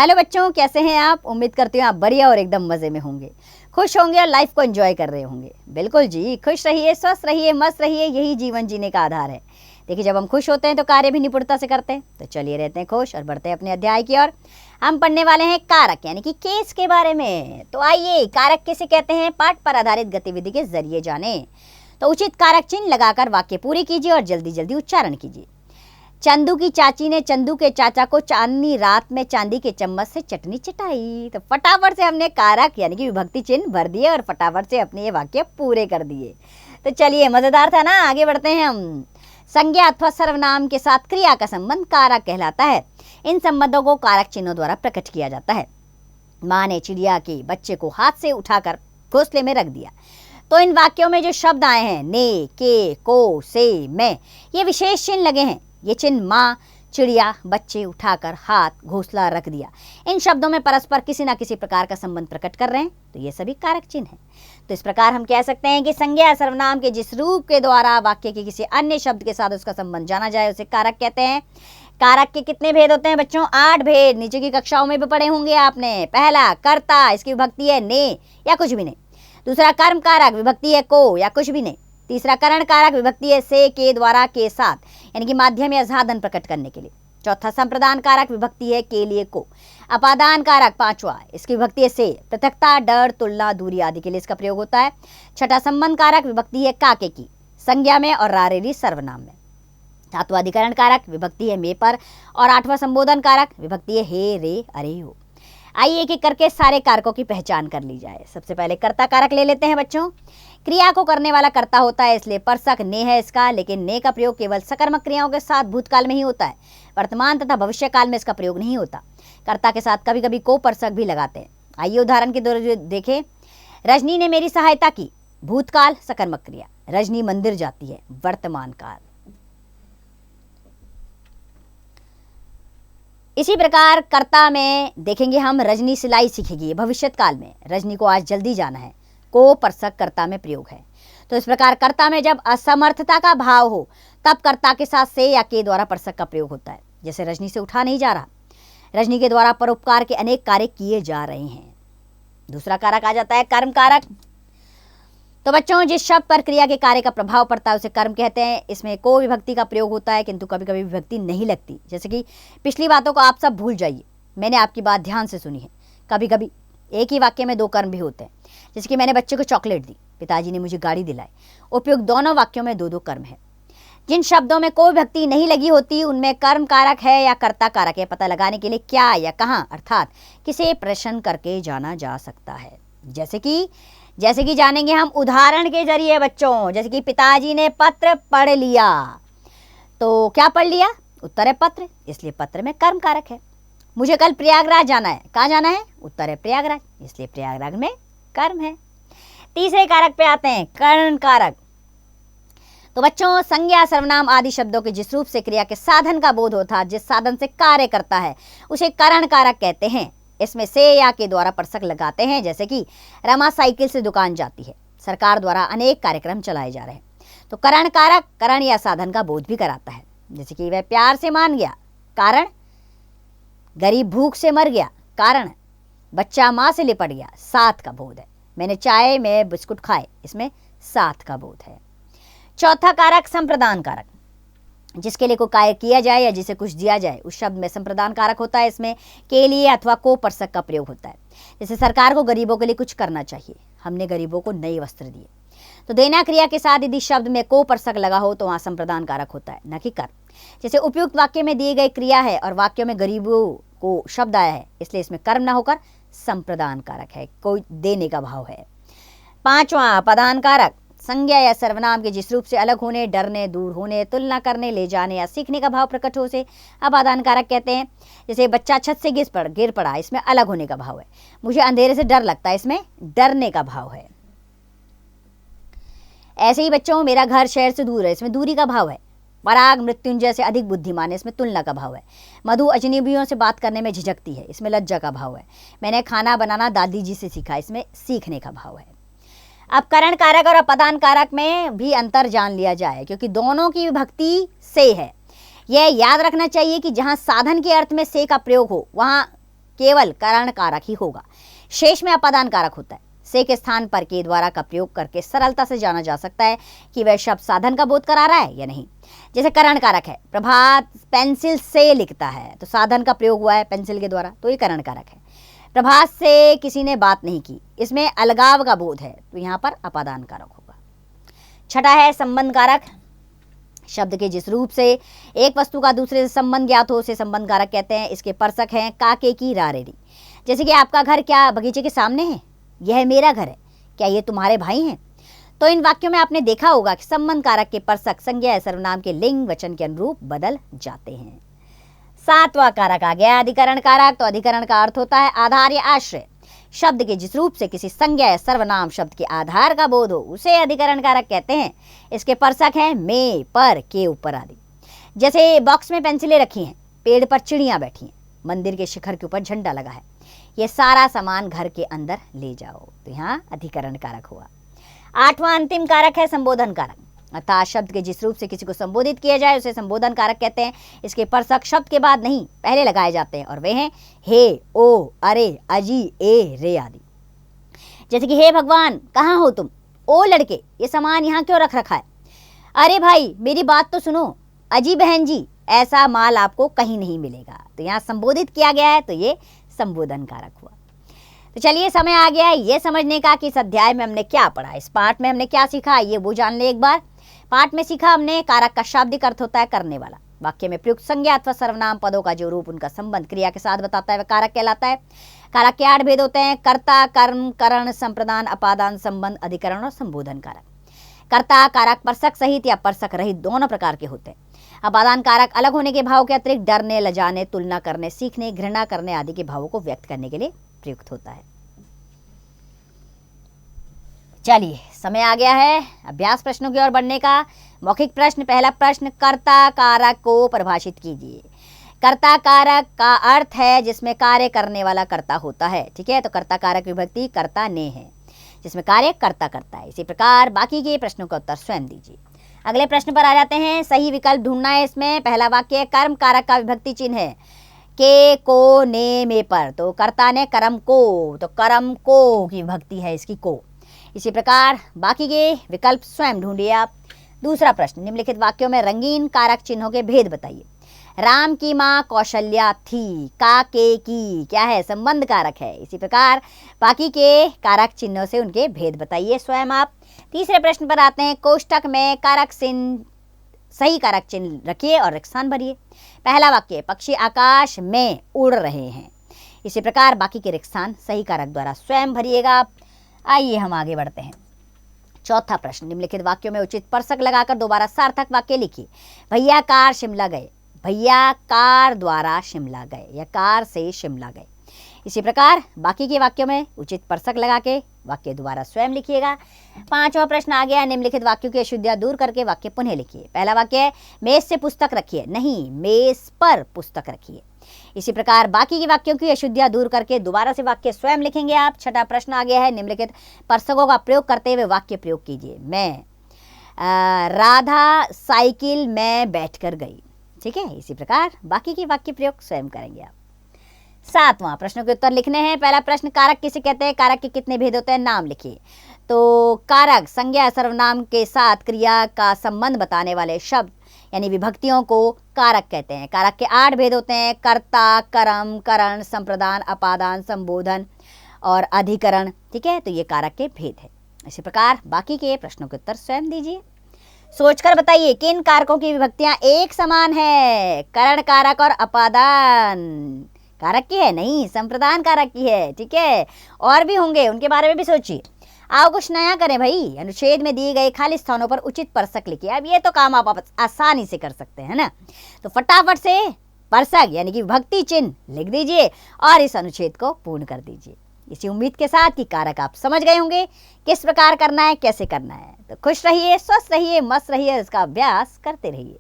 Hello बच्चों, कैसे हैं आप? उम्मीद करती हूँ आप बढ़िया और एकदम मज़े में होंगे, खुश होंगे और लाइफ को एंजॉय कर रहे होंगे। बिल्कुल जी, खुश रहिए, स्वस्थ रहिए, मस्त रहिए, यही जीवन जीने का आधार है। देखिए, जब हम खुश होते हैं तो कार्य भी निपुणता से करते हैं। तो चलिए रहते हैं खुश और बढ़ते हैं अपने अध्याय की ओर। हम पढ़ने वाले हैं कारक यानी कि केस के बारे में। तो आइए, कारक किसे कहते हैं, पाठ पर आधारित गतिविधि के जरिए जाने। तो उचित कारक चिन्ह लगाकर वाक्य पूरे कीजिए और जल्दी जल्दी उच्चारण कीजिए। चंदू की चाची ने चंदू के चाचा को चांदनी रात में चांदी के चम्मच से चटनी चटाई। तो फटाफट से हमने कारक यानी कि विभक्ति चिन्ह भर दिए और फटाफट से अपने ये वाक्य पूरे कर दिए। तो चलिए, मजेदार था ना? आगे बढ़ते हैं हम। संज्ञा अथवा सर्वनाम के साथ क्रिया का संबंध कारक कहलाता है। इन संबंधों को कारक चिन्हों द्वारा प्रकट किया जाता है। माँ ने चिड़िया के बच्चे को हाथ से उठाकर घोंसले में रख दिया। तो इन वाक्यों में जो शब्द आए हैं ने, के, को, से, में, ये विशेष चिन्ह लगे हैं। ये चिन्ह माँ, चिड़िया, बच्चे, उठाकर, हाथ, घोंसला, रख दिया, इन शब्दों में परस्पर किसी न किसी प्रकार का संबंध प्रकट कर रहे हैं। तो ये सभी कारक चिन्ह हैं। तो इस प्रकार हम कह सकते हैं कि संज्ञा या सर्वनाम के जिस रूप के द्वारा वाक्य के किसी अन्य शब्द के साथ उसका संबंध जाना जाए उसे कारक कहते हैं। कारक के कितने भेद होते हैं बच्चों? 8 भेद। नीचे की कक्षाओं में भी पढ़े होंगे आपने। पहला, कर्ता, इसकी विभक्ति है ने या कुछ भी नहीं। दूसरा, कर्म कारक, विभक्ति है को या कुछ भी नहीं। तीसरा, करण कारक, विभक्ति है से, के द्वारा, के साथ, यानी कि माध्यम या साधन प्रकट करने के लिए। चौथा, संप्रदान कारक, विभक्ति है के लिए, को। अपादान कारक, पांचवा, इसकी विभक्ति है से, पृथकता, डर, तुलना, दूरी आदि के लिए इसका प्रयोग होता है। छठा, संबंध कारक, विभक्ति है का, के, की, संज्ञा में और रारेरी सर्वनाम में। सातवां, अधिकरण कारक, विभक्ति है में पर। और आठवां, संबोधन कारक, विभक्ति है हे, रे, अरे, हो। आइए एक एक करके सारे कारकों की पहचान कर ली जाए। सबसे पहले कर्ता कारक ले लेते हैं बच्चों। क्रिया को करने वाला कर्ता होता है, इसलिए परसक ने है इसका, लेकिन ने का प्रयोग केवल सकर्मक क्रियाओं के साथ भूतकाल में ही होता है। वर्तमान तथा भविष्य काल में इसका प्रयोग नहीं होता। कर्ता के साथ कभी कभी को परसक भी लगाते हैं। आइए उदाहरण के द्वारा देखें। रजनी ने मेरी सहायता की, भूतकाल सकर्मक क्रिया। रजनी मंदिर जाती है, वर्तमान काल। इसी प्रकार कर्ता में देखेंगे हम, रजनी सिलाई सीखेगी, भविष्यत काल में। रजनी को आज जल्दी जाना है, को परसक कर्ता में प्रयोग है। तो इस प्रकार कर्ता में जब असमर्थता का भाव हो तब कर्ता के साथ से या के द्वारा परसक का प्रयोग होता है। जैसे रजनी से उठा नहीं जा रहा, रजनी के द्वारा परोपकार के अनेक कार्य किए जा रहे हैं। दूसरा कारक आ जाता है कर्म कारक। तो बच्चों, जिस शब्द पर क्रिया के कार्य का प्रभाव पड़ता है उसे कर्म कहते हैं। इसमें को विभक्ति का प्रयोग होता है, किंतु कभी कभी विभक्ति नहीं लगती। जैसे कि पिछली बातों को आप सब भूल जाइए, मैंने आपकी बात ध्यान से सुनी है। कभी कभी एक ही वाक्य में 2 कर्म भी होते हैं। जैसे कि मैंने बच्चे को चॉकलेट दी, पिताजी ने मुझे गाड़ी दिलाई। उपयुक्त दोनों वाक्यों में 2-2 कर्म है। जिन शब्दों में कोई विभक्ति नहीं लगी होती उनमें कर्म कारक है या कर्ता कारक है, पता लगाने के लिए क्या या कहाँ अर्थात किसे प्रश्न करके जाना जा सकता है। जैसे कि जानेंगे हम उदाहरण के जरिए बच्चों। जैसे कि पिताजी ने पत्र पढ़ लिया, तो क्या पढ़ लिया? उत्तर है पत्र, इसलिए पत्र में कर्म कारक है। मुझे कल प्रयागराज जाना है, कहाँ जाना है? उत्तर है प्रयागराज, इसलिए प्रयागराज में कर्म है। तीसरे कारक पे आते हैं, करण कारक। तो बच्चों, संज्ञा, सर्वनाम आदि शब्दों के जिस रूप से क्रिया के साधन का बोध होता है, जिस साधन से कार्य करता है, उसे करण कारक कहते हैं। इसमें से या के द्वारा परसक लगाते हैं। जैसे कि रमा साइकिल से दुकान जाती है, सरकार द्वारा अनेक कार्यक्रम चलाए जा रहे हैं। तो करण कारक करण या साधन का बोध भी कराता है। जैसे कि वह प्यार से मान गया, कारण। गरीब भूख से मर गया, कारण। बच्चा माँ से लिपट गया, साथ का बोध है। मैंने चाय में बिस्कुट खाए, इसमें साथ का बोध है। चौथा कारक संप्रदान कारक, जिसके लिए कोई कार्य किया जाए या जिसे कुछ दिया जाए उस शब्द में संप्रदान कारक होता है। इसमें के लिए अथवा को परसक का प्रयोग होता है। जैसे सरकार को गरीबों के लिए कुछ करना चाहिए, हमने गरीबों को नए वस्त्र दिए। तो देना क्रिया के साथ यदि शब्द में को परसक लगा हो तो वहाँ संप्रदान कारक होता है, न कि कर्म। जैसे उपयुक्त वाक्य में दी गई क्रिया है और वाक्यों में गरीबों को शब्द आया है, इसलिए इसमें कर्म न होकर संप्रदान कारक है, कोई देने का भाव है। पांचवा, अपादान कारक। संज्ञा या सर्वनाम के जिस रूप से अलग होने, डरने, दूर होने, तुलना करने, ले जाने या सीखने का भाव प्रकट हो उसे अपादान कारक कहते हैं। जैसे बच्चा छत से गिर पड़ा, इसमें अलग होने का भाव है। मुझे अंधेरे से डर लगता है, इसमें डरने का भाव है। ऐसे ही बच्चों, मेरा घर शहर से दूर है, इसमें दूरी का भाव है। पराग मृत्युंजय से अधिक बुद्धिमान है, इसमें तुलना का भाव है। मधु अजनबियों से बात करने में झिझकती है, इसमें लज्जा का भाव है। मैंने खाना बनाना दादी जी से सीखा, इसमें सीखने का भाव है। अब करण कारक और अपादान कारक में भी अंतर जान लिया जाए, क्योंकि दोनों की विभक्ति से है। यह याद रखना चाहिए कि जहाँ साधन के अर्थ में से का प्रयोग हो वहाँ केवल करण कारक ही होगा, शेष में अपादान कारक होता है। से के स्थान पर के द्वारा का प्रयोग करके सरलता से जाना जा सकता है कि वह शब्द साधन का बोध करा रहा है या नहीं। जैसे करण कारक है, प्रभात पेंसिल से लिखता है, तो साधन का प्रयोग हुआ है पेंसिल के द्वारा, तो ये करण कारक है। प्रभात से किसी ने बात नहीं की, इसमें अलगाव का बोध है, तो यहाँ पर अपादान कारक होगा। छठा है संबंध कारक। शब्द के जिस रूप से एक वस्तु का दूसरे से संबंध ज्ञात हो उसे संबंध कारक कहते हैं। इसके परसक हैं काके की रारेरी। जैसे कि आपका घर क्या बगीचे के सामने है, यह मेरा घर है, क्या ये तुम्हारे भाई हैं। तो इन वाक्यों में आपने देखा होगा कि संबंध कारक के परसक संज्ञा या सर्वनाम के लिंग वचन के अनुरूप बदल जाते हैं। सातवां कारक आ गया अधिकरण कारक। तो अधिकरण का अर्थ होता है आधार या आश्रय। शब्द के जिस रूप से किसी संज्ञा या सर्वनाम शब्द के आधार का बोध हो उसे अधिकरण कारक कहते हैं। इसके परसक हैं में, पर, के, ऊपर आदि। जैसे बॉक्स में पेंसिलें रखी हैं, पेड़ पर चिड़ियां बैठी हैं, मंदिर के शिखर के ऊपर झंडा लगा है, ये सारा सामान घर के अंदर ले जाओ, तो यहाँ अधिकरण कारक हुआ। आठवां अंतिम कारक है संबोधन कारक। अर्थात शब्द के जिस रूप से किसी को संबोधित किया जाए उसे संबोधन कारक कहते हैं। इसके परसक शब्द के बाद नहीं पहले लगाए जाते हैं और वे हैं हे, ओ, अरे, अजी, ए, रे आदि। जैसे कि हे भगवान कहाँ हो तुम, ओ लड़के ये सामान यहाँ क्यों रख रखा है, अरे भाई मेरी बात तो सुनो, अजी बहन जी ऐसा माल आपको कहीं नहीं मिलेगा। तो यहाँ संबोधित किया गया है, तो ये संबोधन कारक हुआ। तो चलिए समय आ गया है ये समझने का कि इस अध्याय में हमने क्या पढ़ा, इस पाठ में हमने क्या सीखा, ये वो जान ले एक बार। पाठ में सीखा हमने कारक का शाब्दिक अर्थ होता है करने वाला। वाक्य में प्रयुक्त संज्ञा अथवा सर्वनाम पदों का जो रूप उनका संबंध क्रिया के साथ बताता है वह कारक कहलाता है। कारक के 8 भेद होते हैं, कर्ता, कर्म, करण, संप्रदान, अपादान, संबंध, अधिकरण और संबोधन कारक। कर्ता कारक परसक सहित या परसक रहित दोनों प्रकार के होते हैं। अपादान कारक अलग होने के भाव के अतिरिक्त डरने, लजाने, तुलना करने, सीखने, घृणा करने आदि के भावों को व्यक्त करने के लिए प्रयुक्त होता है। चलिए समय आ गया है अभ्यास प्रश्नों की ओर बढ़ने का। मौखिक प्रश्न, पहला प्रश्न, कर्ता कारक को परिभाषित कीजिए। कर्ता कारक का अर्थ है जिसमें कार्य करने वाला कर्ता होता है, ठीक है। तो कर्ता कारक विभक्ति कर्ता ने है जिसमें कार्य कर्ता करता है। इसी प्रकार बाकी के प्रश्नों का उत्तर स्वयं दीजिए। अगले प्रश्न पर आ जाते हैं। सही विकल्प ढूंढना है इसमें। पहला वाक्य कर्म कारक का विभक्ति चिन्ह है के, को, ने, में पर, तो कर्ता ने कर्म को, तो कर्म को की विभक्ति है इसकी को। इसी प्रकार बाकी के विकल्प स्वयं ढूंढिए आप। दूसरा प्रश्न, निम्नलिखित वाक्यों में रंगीन कारक चिन्हों के भेद बताइए। राम की माँ कौशल्या थी, काके की क्या है, संबंध कारक है। इसी प्रकार बाकी के कारक चिन्हों से उनके भेद बताइए स्वयं आप। तीसरे प्रश्न पर आते हैं। कोष्टक में कारक चिन्ह, सही कारक चिन्ह रखिए और रिक्त स्थान भरिए। पहला वाक्य, पक्षी आकाश में उड़ रहे हैं। इसी प्रकार बाकी के रिक्त स्थान सही कारक द्वारा स्वयं भरिएगा आप। आइए हम आगे बढ़ते हैं। चौथा प्रश्न, निम्नलिखित वाक्यों में उचित परसक लगाकर दोबारा सार्थक वाक्य लिखिए। भैया कार शिमला गए, भैया कार द्वारा शिमला गए या कार से शिमला गए। इसी प्रकार बाकी के वाक्यों में उचित परसक लगा के वाक्य दोबारा स्वयं लिखिएगा। पांचवा प्रश्न आ गया। निम्नलिखित वाक्यों की अशुद्धियां दूर करके वाक्य पुनः लिखिए। पहला वाक्य है मेज से पुस्तक रखिए, नहीं मेज पर पुस्तक रखिए। इसी प्रकार बाकी के वाक्यों की अशुद्धियां दूर करके दोबारा से वाक्य स्वयं लिखेंगे आप। छठा प्रश्न आ गया है। निम्नलिखित परसकों का प्रयोग करते हुए वाक्य प्रयोग कीजिए। मैं राधा साइकिल में बैठकर गई, ठीक है। इसी प्रकार बाकी के वाक्य प्रयोग स्वयं करेंगे आप। सातवां, प्रश्नों के उत्तर लिखने हैं। पहला प्रश्न, कारक किसे कहते हैं, कारक के कितने भेद होते हैं, नाम लिखिए। तो कारक संज्ञा सर्वनाम के साथ क्रिया का संबंध बताने वाले शब्द यानी विभक्तियों को कारक कहते हैं। कारक के 8 भेद होते हैं, कर्ता, कर्म, करण, संप्रदान, अपादान, संबोधन और अधिकरण, ठीक है। तो ये कारक के भेद है। इसी प्रकार बाकी के प्रश्नों के उत्तर स्वयं दीजिए। सोचकर बताइए किन कारकों की विभक्तियां एक समान है। करण कारक और अपादान कारक की है, नहीं संप्रदान कारक की है, ठीक है। और भी होंगे, उनके बारे में भी सोचिए। आओ कुछ नया करें भाई। अनुच्छेद में दिए गए खाली स्थानों पर उचित परसक लिखिए। अब ये तो काम आप आसानी से कर सकते हैं ना, तो फटाफट से परसक यानी कि विभक्ति चिन्ह लिख दीजिए और इस अनुच्छेद को पूर्ण कर दीजिए। इसी उम्मीद के साथ कि कारक आप समझ गए होंगे किस प्रकार करना है, कैसे करना है। तो खुश रहिए, स्वस्थ रहिए, मस्त रहिए, इसका अभ्यास करते रहिए।